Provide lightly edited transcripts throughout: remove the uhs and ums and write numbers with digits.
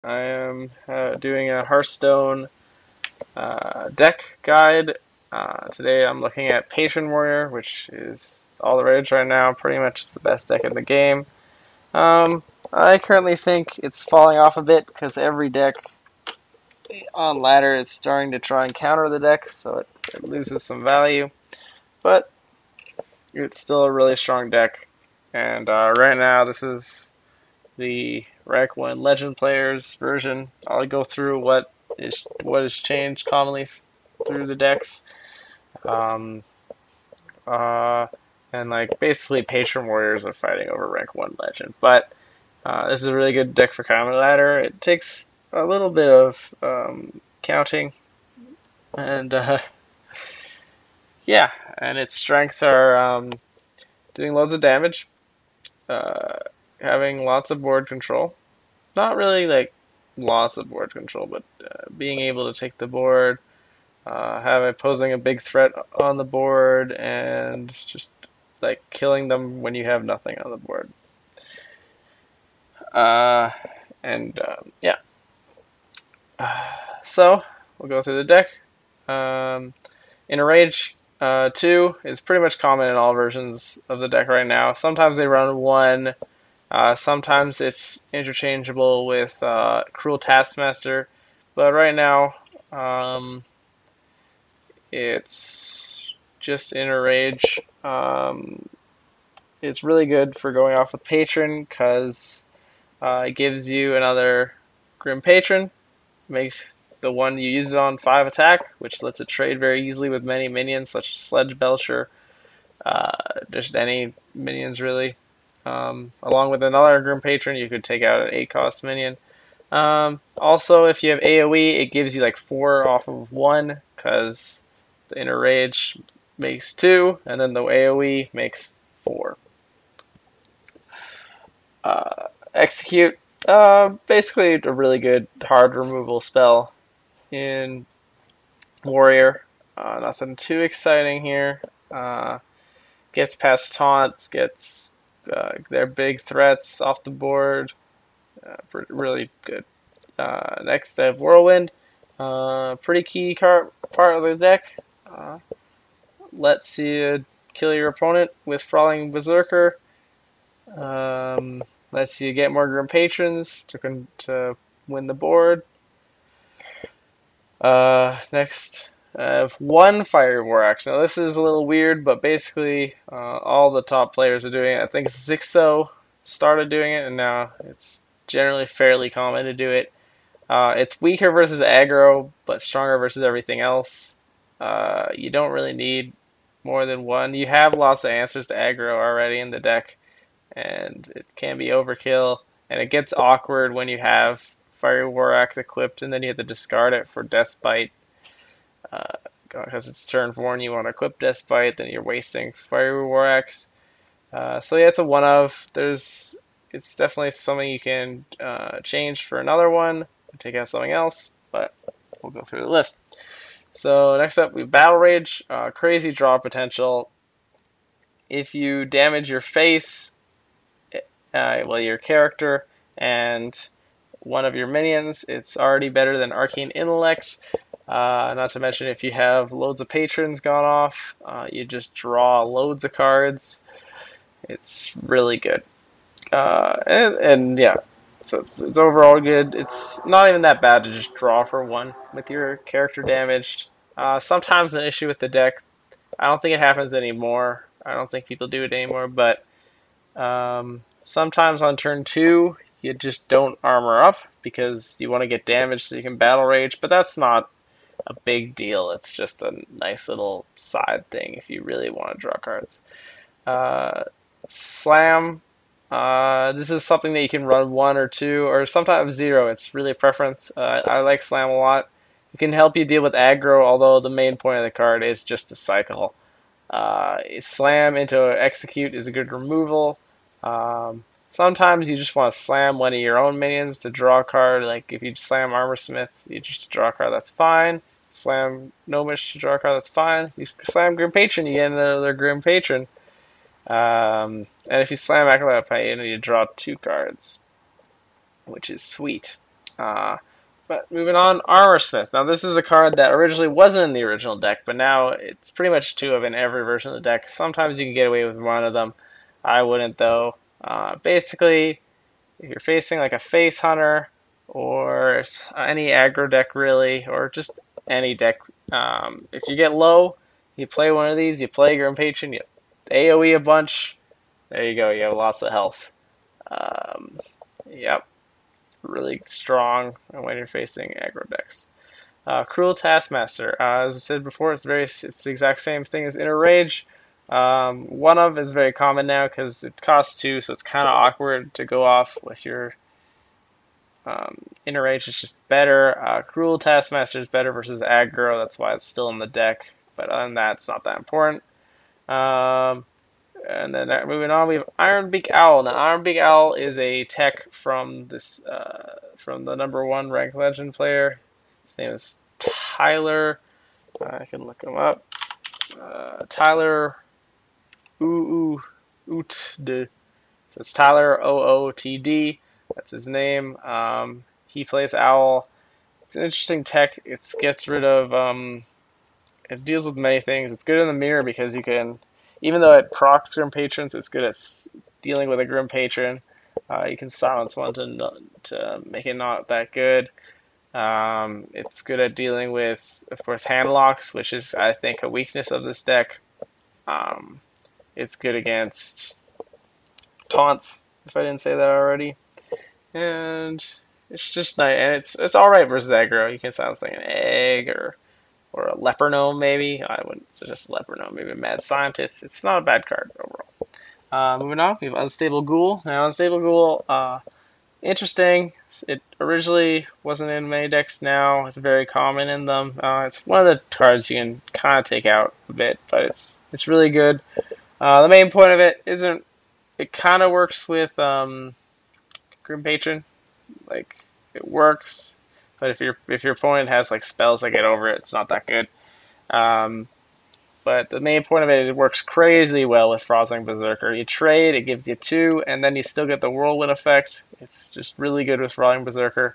I am doing a Hearthstone deck guide. Today I'm looking at Patron Warrior, which is all the rage right now. Pretty much it's the best deck in the game. I currently think it's falling off a bit because every deck on ladder is starting to try and counter the deck, so it loses some value. But it's still a really strong deck. And right now this is the Rank 1 Legend Players version. I'll go through what is changed commonly through the decks. Um, uh, and like basically Patron Warriors are fighting over Rank 1 Legend. But this is a really good deck for Common Ladder. It takes a little bit of counting and yeah, and its strengths are doing loads of damage, uh, having lots of board control. Not really like lots of board control, but being able to take the board, have posing a big threat on the board, and just like killing them when you have nothing on the board. Uh, and yeah, so we'll go through the deck. Rage 2 is pretty much common in all versions of the deck right now. Sometimes they run 1. Sometimes it's interchangeable with Cruel Taskmaster, but right now it's just Inner Rage. It's really good for going off with Patron because it gives you another Grim Patron, makes the one you use it on 5 attack, which lets it trade very easily with many minions such as Sledge Belcher, just any minions really. Along with another Grim Patron, you could take out an 8-cost minion. Also, if you have AoE, it gives you like 4 off of 1, because the Inner Rage makes 2, and then the AoE makes 4. Execute, basically a really good hard removal spell in Warrior. Nothing too exciting here. Gets past taunts, gets their big threats off the board. Really good. Next, I have Whirlwind. Pretty key part of the deck. Lets you kill your opponent with Frawling Berserker. Lets you get more Grim Patrons to win the board. Next, I have one Fire War action. Now, this is a little weird, but basically all the top players are doing it. I think Zixo started doing it, and now it's generally fairly common to do it. It's weaker versus aggro, but stronger versus everything else. You don't really need more than one. You have lots of answers to aggro already in the deck, and it can be overkill. And it gets awkward when you have Fire War Axe equipped, and then you have to discard it for Deathbite. Because it's turn 4 and you want to equip Deathbite, then you're wasting Fire War Axe. So yeah, it's a one of. It's definitely something you can change for another one, take out something else, but we'll go through the list. So next up, we have Battle Rage, crazy draw potential. If you damage your face, your character, and one of your minions, it's already better than Arcane Intellect. Not to mention, if you have loads of patrons gone off, you just draw loads of cards. It's really good. And yeah, so it's overall good. It's not even that bad to just draw for 1 with your character damaged. Sometimes an issue with the deck. I don't think it happens anymore. I don't think people do it anymore, but sometimes on turn 2, you just don't armor up because you want to get damaged so you can battle rage, but that's not a big deal. It's just a nice little side thing if you really want to draw cards. Slam. This is something that you can run 1 or 2 or sometimes 0. It's really a preference. I like Slam a lot. It can help you deal with aggro, although the main point of the card is just to cycle. Slam into Execute is a good removal. Sometimes you just want to slam one of your own minions to draw a card. Like if you slam Armorsmith, you just draw a card, that's fine. Slam Gnomish to draw a card, that's fine. You slam Grim Patron, you get another Grim Patron. And if you slam Acolyte, you draw 2 cards, which is sweet. But moving on, Armor Smith. Now this is a card that originally wasn't in the original deck, but now it's pretty much two of in every version of the deck. Sometimes you can get away with one of them. I wouldn't though. Basically, if you're facing like a face hunter or any aggro deck really, or just any deck, if you get low, you play one of these. You play Grim Patron, you AOE a bunch. There you go. You have lots of health. Um, yep, really strong when you're facing aggro decks. Cruel Taskmaster. As I said before, it's the exact same thing as Inner Rage. One of is very common now because it costs two, so it's kind of awkward to go off with your Inner Rage. It's just better. Cruel Taskmaster is better versus aggro. That's why it's still in the deck. But other than that, it's not that important. And then moving on, we have Ironbeak Owl. Now, Ironbeak Owl is a tech from from the #1 ranked legend player. His name is Tyler. I can look him up. Tyler Ootd. So it's Tyler OOTD. That's his name. He plays Owl. It's an interesting tech. It gets rid of it deals with many things. It's good in the mirror because you can, even though it procs Grim Patrons, it's good at dealing with a Grim Patron. You can silence one to make it not that good. It's good at dealing with, of course, hand locks, which is, I think, a weakness of this deck. It's good against taunts, if I didn't say that already. And it's just nice, and it's all right versus aggro. You can silence like an egg or a leper gnome maybe. I wouldn't suggest leper gnome. Maybe a mad scientist. It's not a bad card overall. Moving on, we have Unstable Ghoul. Now Unstable Ghoul, interesting. It originally wasn't in many decks. Now it's very common in them. It's one of the cards you can kind of take out a bit, but it's really good. The main point of it isn't. It kind of works with Grim Patron. Like it works, but if your opponent has like spells that get over it, it's not that good. But the main point of it works crazy well with Frostling Berserker. You trade, it gives you 2, and then you still get the Whirlwind effect. It's just really good with Frostling Berserker.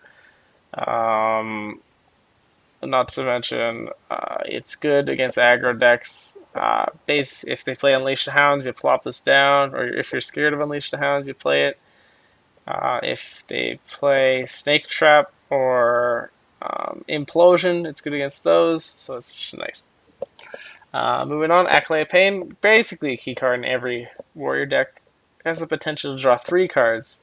Not to mention, it's good against aggro decks. If they play Unleash the Hounds, you plop this down, or if you're scared of Unleash the Hounds, you play it. If they play Snake Trap or Implosion, it's good against those, so it's just nice. Moving on, Acolyte Pain, basically a key card in every warrior deck. It has the potential to draw 3 cards.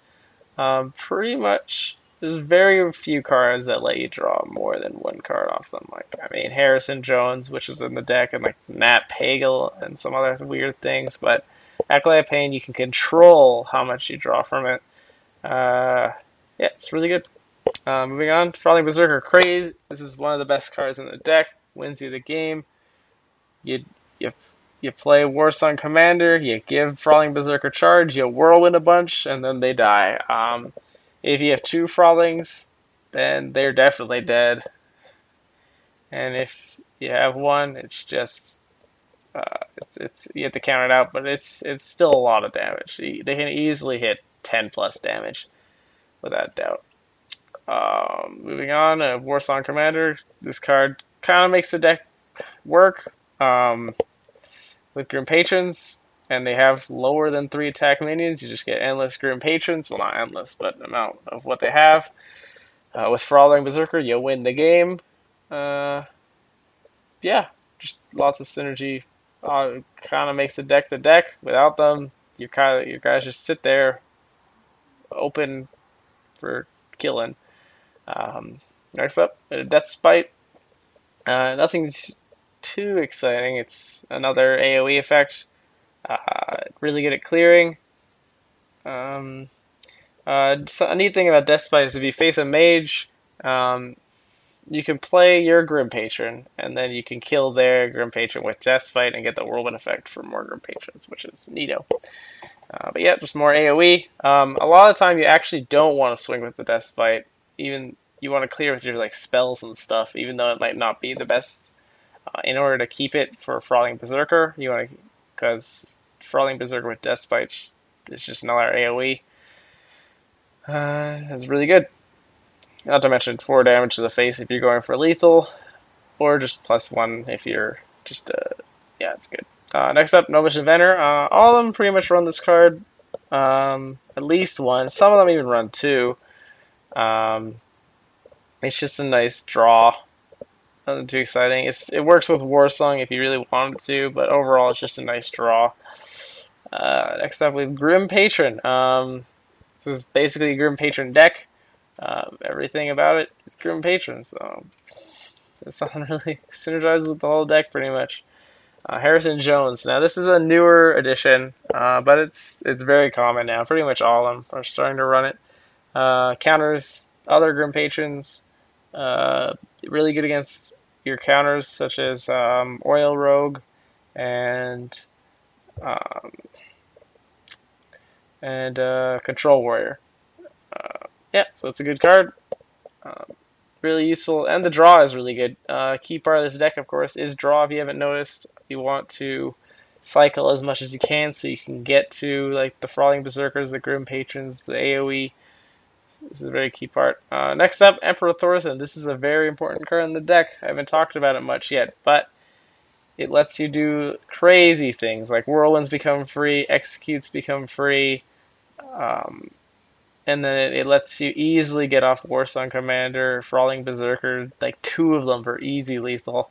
Pretty much, there's very few cards that let you draw more than 1 card off them. Like, I mean, Harrison Jones, which is in the deck, and like Nat Pagel and some other weird things. But Acolyte Pain, you can control how much you draw from it. Yeah, it's really good. Moving on, Frolic Berserker Craze. This is one of the best cards in the deck. Wins you the game. You you play Warsong Commander. You give Frolic Berserker charge. You whirlwind a bunch, and then they die. If you have 2 Frolings, then they're definitely dead. And if you have 1, it's just it's you have to count it out, but it's still a lot of damage. They can easily hit 10 plus damage without doubt. Moving on, Warsong Commander. This card kind of makes the deck work with Grim Patrons, and they have lower than 3 attack minions. You just get endless Grim Patrons. Well, not endless, but the amount of what they have. With Frolic Berserker, you win the game. Yeah, just lots of synergy. Kind of makes the deck. Without them, you guys just sit there, open for killing. Next up, Death Spite. Nothing too exciting. It's another AoE effect. Really good at clearing. So a neat thing about Death Spite is if you face a mage, you can play your Grim Patron, and then you can kill their Grim Patron with Death Spite and get the Whirlwind effect for more Grim Patrons, which is neato. But yeah, just more AoE. A lot of the time, you actually don't want to swing with the Death Spite. Even you want to clear with your like spells and stuff, even though it might not be the best. In order to keep it for Frolic Berserker, you want to, because Frolic Berserker with Death Spite is just another AoE. It's really good. Not to mention 4 damage to the face if you're going for lethal, or just +1 if you're just yeah, it's good. Next up, Novice Inventor. All of them pretty much run this card. At least one. Some of them even run two. Um, it's just a nice draw. Nothing too exciting. It works with Warsong if you really wanted to, but overall it's just a nice draw. Next up, we have Grim Patron. This is basically a Grim Patron deck. Everything about it is Grim Patron, so it's something really synergizes with the whole deck pretty much. Harrison Jones. Now this is a newer edition, but it's very common now. Pretty much all of them are starting to run it. Counters other Grim Patrons. Really good against your counters such as Oil Rogue and um, Control Warrior. Yeah, so it's a good card. Um, really useful, and the draw is really good. Key part of this deck, of course, is draw. If you haven't noticed, you want to cycle as much as you can so you can get to like the Frothing Berserkers, the Grim Patrons, the AoE. This is a very key part. Next up, Emperor Thorson. This is a very important card in the deck. I haven't talked about it much yet, but it lets you do crazy things like Whirlwinds become free, Executes become free, um, and then it lets you easily get off Warsong Commander, Frothing Berserker, like 2 of them for easy lethal.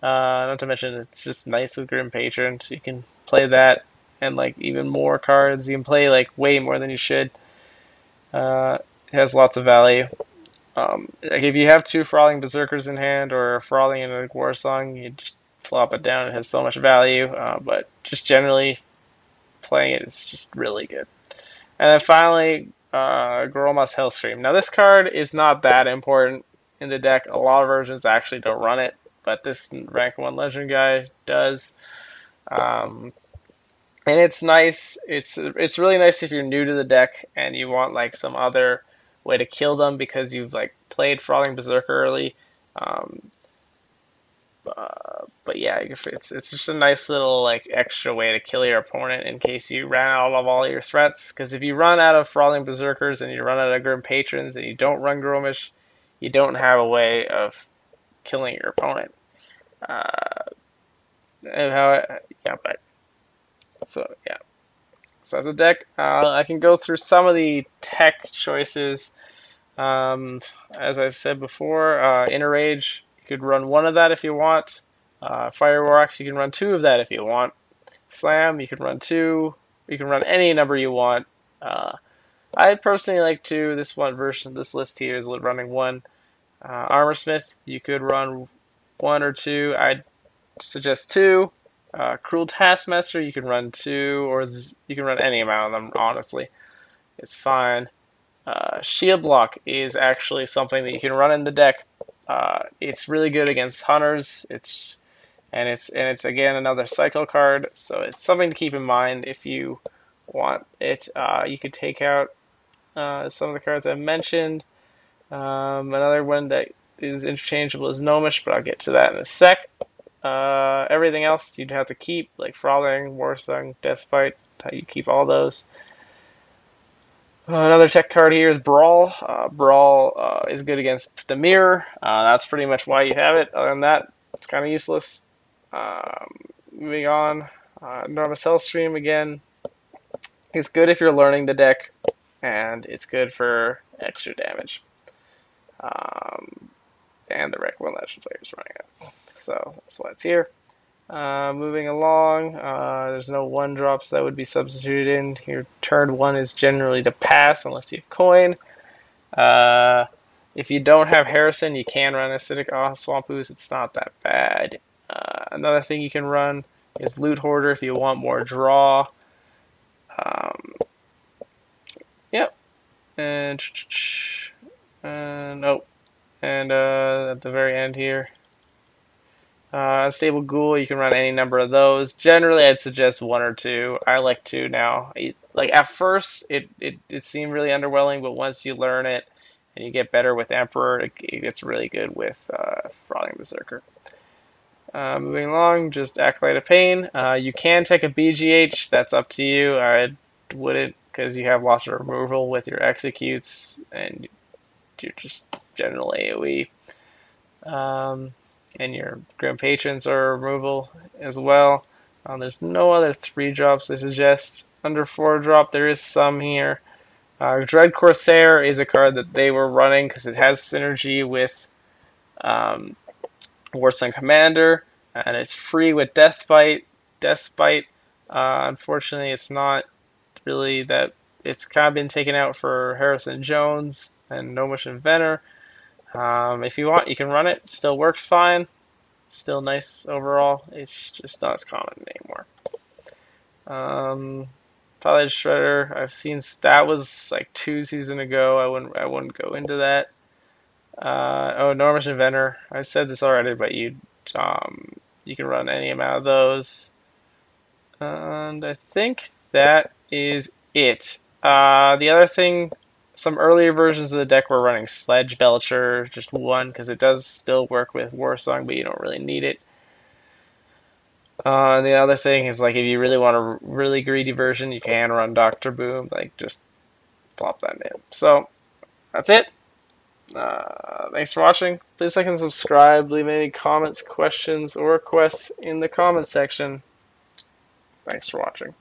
Not to mention it's just nice with Grim Patron, so you can play that and like even more cards. You can play like way more than you should. It has lots of value. Like if you have 2 Frothing Berserkers in hand or a Frothing and a Warsong, you just flop it down. It has so much value, but just generally playing it is just really good. And then finally, Goroma's Hellstream. Now this card is not that important in the deck. A lot of versions actually don't run it, but this rank 1 legend guy does. Um, and it's nice. It's really nice if you're new to the deck and you want like some other way to kill them because you've like played Frothing Berserker early. Um, but yeah, it's just a nice little like extra way to kill your opponent in case you ran out of all your threats. Because if you run out of Frothing Berserkers and you run out of Grim Patrons and you don't run Gromish, you don't have a way of killing your opponent. Yeah, but so yeah. So as a deck, I can go through some of the tech choices. As I've said before, Inner Rage, you could run 1 of that if you want. Fire Warx, you can run 2 of that if you want. Slam, you can run 2. You can run any number you want. I personally like 2. This one version, this list here is running 1. Armorsmith, you could run 1 or 2. I'd suggest 2. Cruel Taskmaster, you can run 2, or you can run any amount of them, honestly. It's fine. Shield Block is actually something that you can run in the deck. It's really good against hunters. It's again another cycle card, so it's something to keep in mind if you want it. You could take out some of the cards I've mentioned. Another one that is interchangeable is Gnomish, but I'll get to that in a sec. Everything else you'd have to keep, like Frothing, Warsong, Despite. You keep all those. Another tech card here is Brawl. Brawl is good against the Mirror. That's pretty much why you have it. Other than that, it's kind of useless. Moving on, Enormous Hellstream again. It's good if you're learning the deck, and it's good for extra damage. And the Rec 1 Legend players running it. So that's why it's here. Moving along, there's no 1-drops that would be substituted in. Your turn 1 is generally to pass unless you have coin. If you don't have Harrison, you can run Acidic Swamp Ooze. It's not that bad. Another thing you can run is Loot Hoarder if you want more draw. Yep. And nope. And at the very end here, Unstable Ghoul, you can run any number of those. Generally, I'd suggest 1 or 2. I like 2 now. Like at first, it seemed really underwhelming, but once you learn it and you get better with Emperor, it gets really good with Frothing Berserker. Moving along, just Acolyte of Pain. You can take a BGH. That's up to you. I wouldn't because you have loss of removal with your Executes, and you're just general AoE. And your Grim Patrons are removal as well. There's no other 3 drops I suggest. Under 4 drop, there is some here. Dread Corsair is a card that they were running because it has synergy with Warsun Commander, and it's free with Deathbite. Unfortunately, it's not really that. It's kind of been taken out for Harrison Jones and Gnomish Inventor. If you want, you can run it. Still works fine. Still nice overall. It's just not as common anymore. Pilot Shredder. I've seen that was like 2 seasons ago. I wouldn't go into that. Gnomish Inventor. I said this already, but you can run any amount of those. And I think that is it. The other thing, some earlier versions of the deck were running Sledge Belcher, just 1, because it does still work with Warsong, but you don't really need it. And the other thing is, like, if you really want a really greedy version, you can run Dr. Boom, like, just plop that in. So, that's it. Thanks for watching. Please like and subscribe. Leave any comments, questions, or requests in the comments section. Thanks for watching.